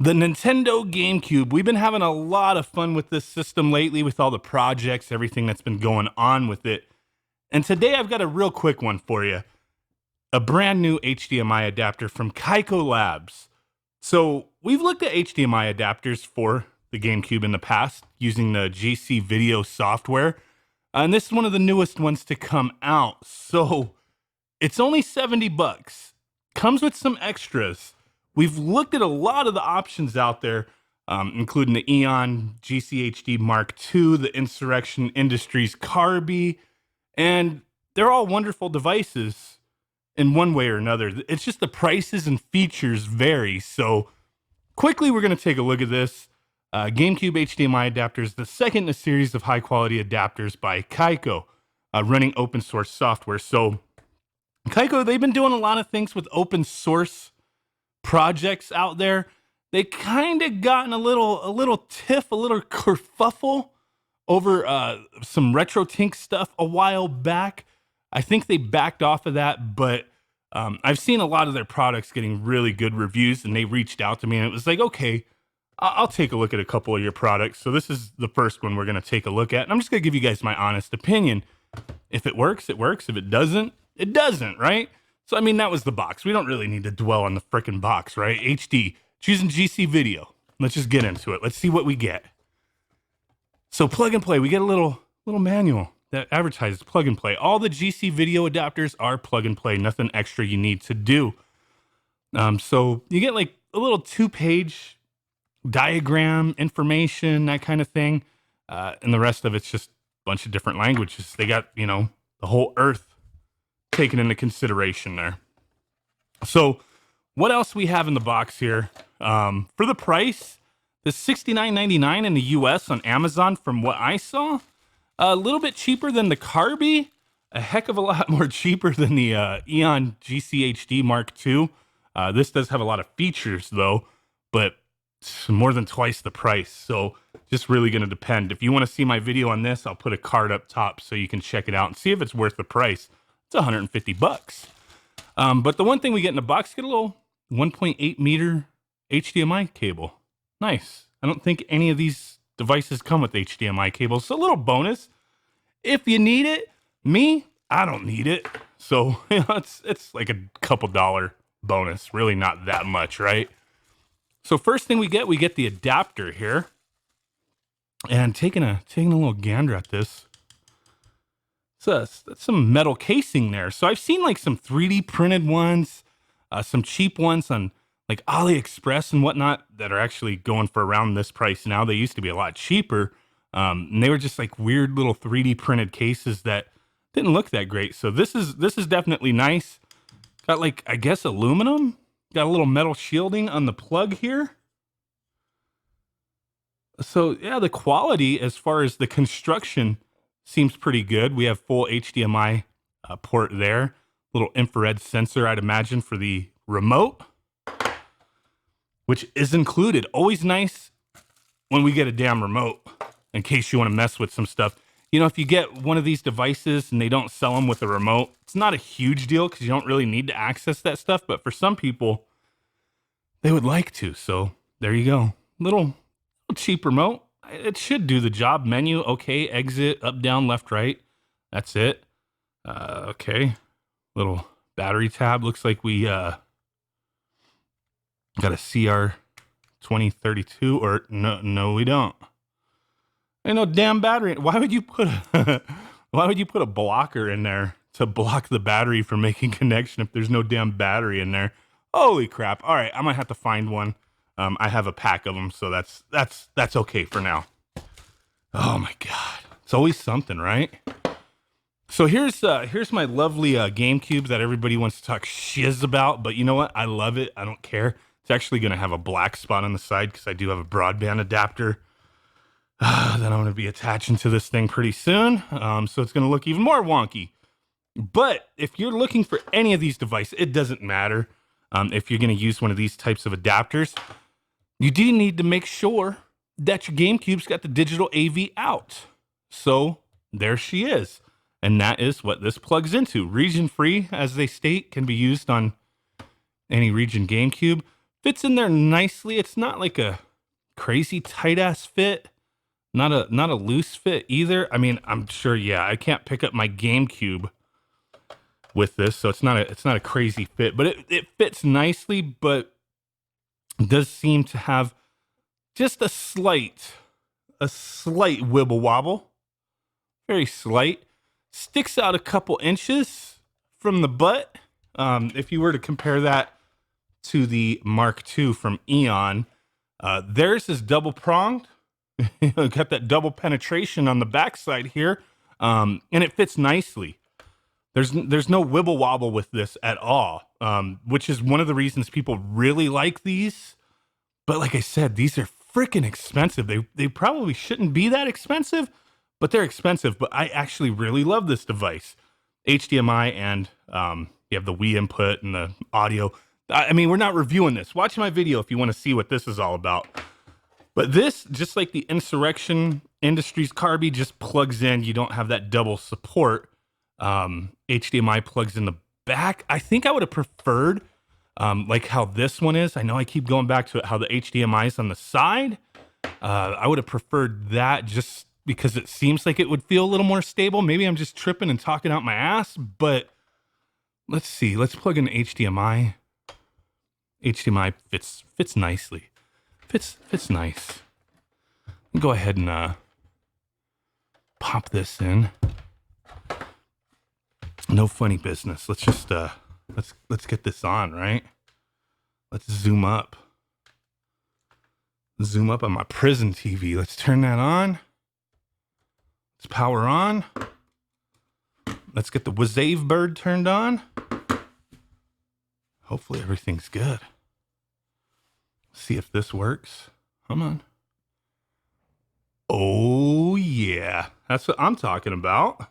The Nintendo GameCube. We've been having a lot of fun with this system lately with all the projects, everything that's been going on with it. And today I've got a real quick one for you. A brand new HDMI adapter from Kaico Labs. So we've looked at HDMI adapters for the GameCube in the past using the GCVideo software. And this is one of the newest ones to come out. So it's only 70 bucks. Comes with some extras. We've looked at a lot of the options out there, including the Eon GCHD Mark II, the Insurrection Industries Carby, and they're all wonderful devices in one way or another. It's just the prices and features vary. So quickly, we're going to take a look at this. GameCube HDMI adapters, the second in a series of high-quality adapters by Kaico, running open source software. So Kaico, they've been doing a lot of things with open source projects out there. They kind of gotten a little tiff, a little kerfuffle over some RetroTink stuff a while back. I think they backed off of that, but I've seen a lot of their products getting really good reviews, and they reached out to me, and it was like, okay, I'll take a look at a couple of your products. So this is the first one we're going to take a look at, and I'm just going to give you guys my honest opinion. If it works, it works. If it doesn't, it doesn't, right? So, I mean, that was the box. We don't really need to dwell on the frickin' box, right? HD, choosing GCVideo. Let's just get into it. Let's see what we get. So, plug and play. We get a little manual that advertises plug and play. All the GCVideo adapters are plug and play. Nothing extra you need to do. So, you get like a little 2-page diagram, information, that kind of thing. And the rest of it's just a bunch of different languages. They got, you know, the whole earth taken into consideration there. So what else we have in the box here? For the price, the $69.99 in the US on Amazon, from what I saw, a little bit cheaper than the Carby, a heck of a lot more cheaper than the Eon GCHD Mark II. This does have a lot of features though, but it's more than twice the price. So just really going to depend. If you want to see my video on this, I'll put a card up top so you can check it out and see if it's worth the price. It's 150 bucks. But the one thing we get in the box, get a little 1.8 meter HDMI cable. Nice. I don't think any of these devices come with HDMI cables. So a little bonus. If you need it, I don't need it. So, you know, it's like a couple dollar bonus. Really not that much, right? So first thing we get the adapter here. And taking a little gander at this. That's some metal casing there. So I've seen like some 3D printed ones, some cheap ones on like AliExpress and whatnot that are actually going for around this price now. They used to be a lot cheaper. And they were just like weird little 3D printed cases that didn't look that great. So this is definitely nice. Got like, I guess, aluminum. Got a little metal shielding on the plug here. So yeah, the quality as far as the construction seems pretty good. We have full HDMI port there. Little infrared sensor, I'd imagine, for the remote, which is included. Always nice when we get a damn remote in case you want to mess with some stuff. You know, if you get one of these devices and they don't sell them with a remote, it's not a huge deal because you don't really need to access that stuff. But for some people, they would like to. So there you go. Little cheap remote. It should do the job. Menu, okay. Exit, up, down, left, right. That's it. Okay. Little battery tab. Looks like we got a CR2032, or no, we don't. Ain't no damn battery. Why would you put a blocker in there to block the battery from making connection if there's no damn battery in there? Holy crap. All right, I might have to find one. I have a pack of them, so that's okay for now. Oh my God, it's always something, right? So here's my lovely GameCube that everybody wants to talk shiz about, but you know what? I love it. I don't care. It's actually going to have a black spot on the side because I do have a broadband adapter that I'm going to be attaching to this thing pretty soon. So it's going to look even more wonky. But if you're looking for any of these devices, it doesn't matter. If you're going to use one of these types of adapters, you do need to make sure that your GameCube's got the digital AV out. So there she is. And that is what this plugs into. Region free, as they state, can be used on any region GameCube. Fits in there nicely. It's not like a crazy tight ass fit. Not a loose fit either. I mean, I'm sure, yeah, I can't pick up my GameCube with this, so it's not a crazy fit, but it fits nicely, but does seem to have just a slight wibble wobble. Very slight. Sticks out a couple inches from the butt. If you were to compare that to the Mark II from Eon, theirs is double pronged. Got that double penetration on the backside here, and it fits nicely. There's no wibble wobble with this at all, which is one of the reasons people really like these. But like I said, these are freaking expensive. They probably shouldn't be that expensive, but they're expensive. But I actually really love this device. HDMI and you have the Wii input and the audio. I mean, we're not reviewing this. Watch my video if you want to see what this is all about. But this, just like the Insurrection Industries Carby, just plugs in. You don't have that double support. HDMI plugs in the back. I think I would have preferred like how this one is. I know I keep going back to it, how the HDMI is on the side. I would have preferred that just because it seems like it would feel a little more stable. Maybe I'm just tripping and talking out my ass, but let's see. Let's plug in HDMI. HDMI fits nicely. Fits nice. Go ahead and pop this in. No funny business. Let's just let's get this on, right? Let's zoom up. Zoom up on my prison TV. Let's turn that on. Let's power on. Let's get the Wazave bird turned on. Hopefully everything's good. See if this works. Come on. Oh yeah, that's what I'm talking about.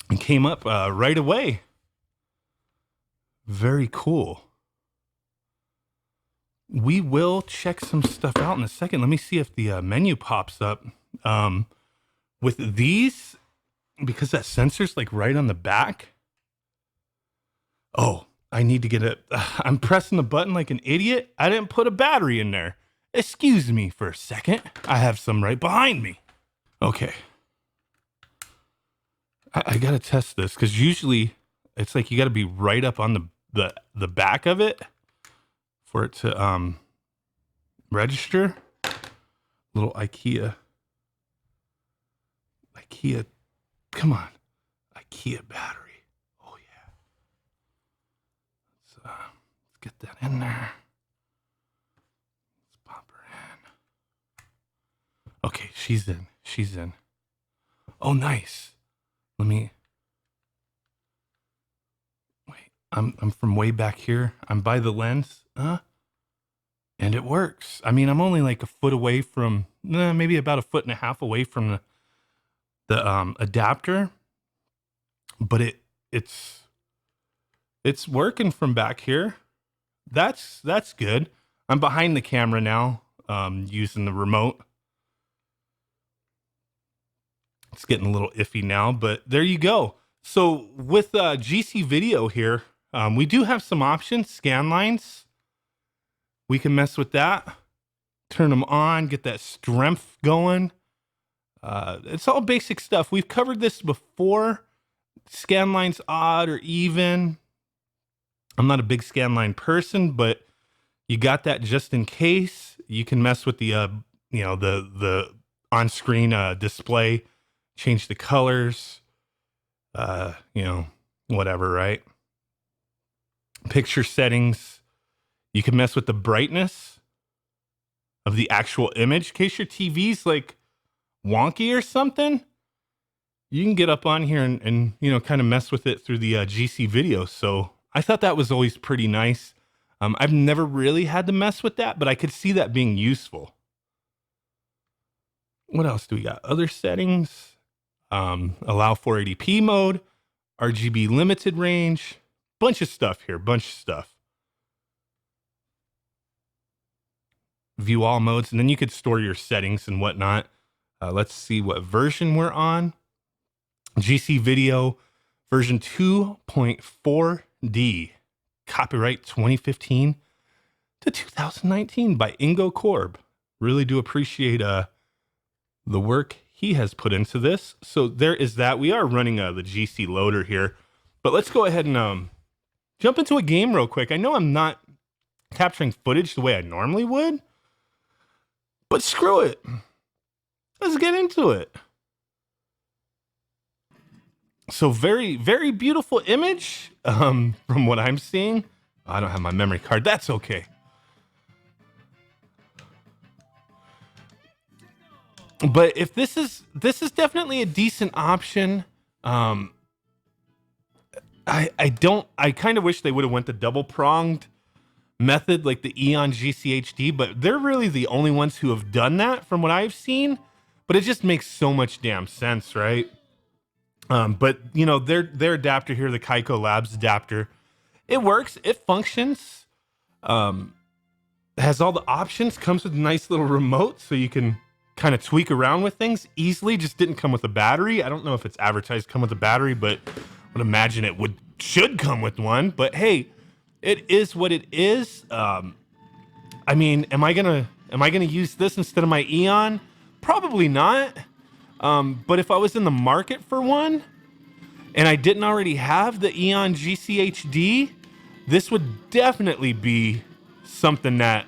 It came up right away. Very cool. We will check some stuff out in a second. Let me see if the menu pops up. With these, because that sensor's like right on the back. Oh, I need to get it. I'm pressing the button like an idiot. I didn't put a battery in there. Excuse me for a second. I have some right behind me. Okay. I gotta test this because usually it's like you gotta be right up on the back of it for it to register. Little IKEA, come on, IKEA battery. Oh yeah. Let's get that in there. Let's pop her in. Okay, she's in. Oh, nice. Let me, wait, I'm from way back here. I'm by the lens, and it works. I mean, I'm only like a foot away from, maybe about a foot and a half away from the adapter, but it's working from back here. That's good. I'm behind the camera now, using the remote. It's getting a little iffy now, but there you go. So with GCVideo here, we do have some options, scan lines. We can mess with that, turn them on, get that strength going. It's all basic stuff. We've covered this before. Scan lines odd or even. I'm not a big scan line person, but you got that just in case. You can mess with the, the on-screen display. Change the colors, whatever, right? Picture settings. You can mess with the brightness of the actual image. In case your TV's like wonky or something, you can get up on here and kind of mess with it through the GCVideo. So I thought that was always pretty nice. I've never really had to mess with that, but I could see that being useful. What else do we got? Other settings. Allow 480p mode, RGB limited range, bunch of stuff here, View all modes, and then you could store your settings and whatnot. Let's see what version we're on. GCVideo version 2.4D. copyright 2015 to 2019 by Ingo Korb. Really do appreciate the work he has put into this. So there is that. We are running the GC loader here, but let's go ahead and jump into a game real quick. I know I'm not capturing footage the way I normally would, but screw it. Let's get into it. So very, very beautiful image from what I'm seeing. I don't have my memory card. That's okay. But if this is definitely a decent option. I kind of wish they would have went the double pronged method like the Eon GCHD, but they're really the only ones who have done that from what I've seen. But it just makes so much damn sense, right? But you know, their adapter here, the Kaico Labs adapter, it works, it functions, has all the options, comes with a nice little remote so you can kind of tweak around with things easily. Just didn't come with a battery. I don't know if it's advertised come with a battery, but I would imagine it should come with one. But hey, it is what it is. I mean, am I gonna use this instead of my Eon? Probably not. But if I was in the market for one and I didn't already have the Eon GCHD, this would definitely be something that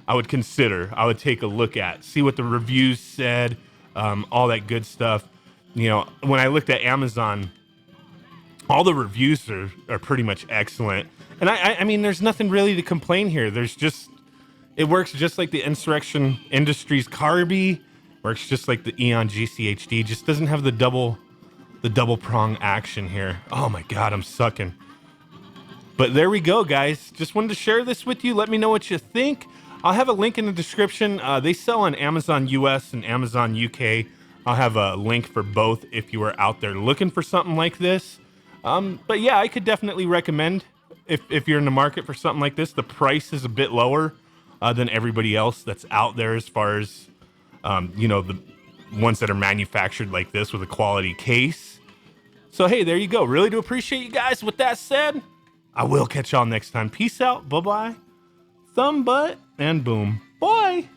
I would consider. I would take a look at, see what the reviews said, all that good stuff. You know, when I looked at Amazon, all the reviews are pretty much excellent. And I mean, there's nothing really to complain here. It works just like the Insurrection Industries Carby. Works just like the Eon GCHD, just doesn't have the double prong action here. Oh my God, I'm sucking. But there we go, guys. Just wanted to share this with you. Let me know what you think. I'll have a link in the description. They sell on Amazon US and Amazon UK. I'll have a link for both if you are out there looking for something like this. But yeah, I could definitely recommend if you're in the market for something like this. The price is a bit lower than everybody else that's out there as far as you know, the ones that are manufactured like this with a quality case. So, hey, there you go. Really do appreciate you guys. With that said, I will catch y'all next time. Peace out. Bye-bye. Thumb, butt, and boom. Bye.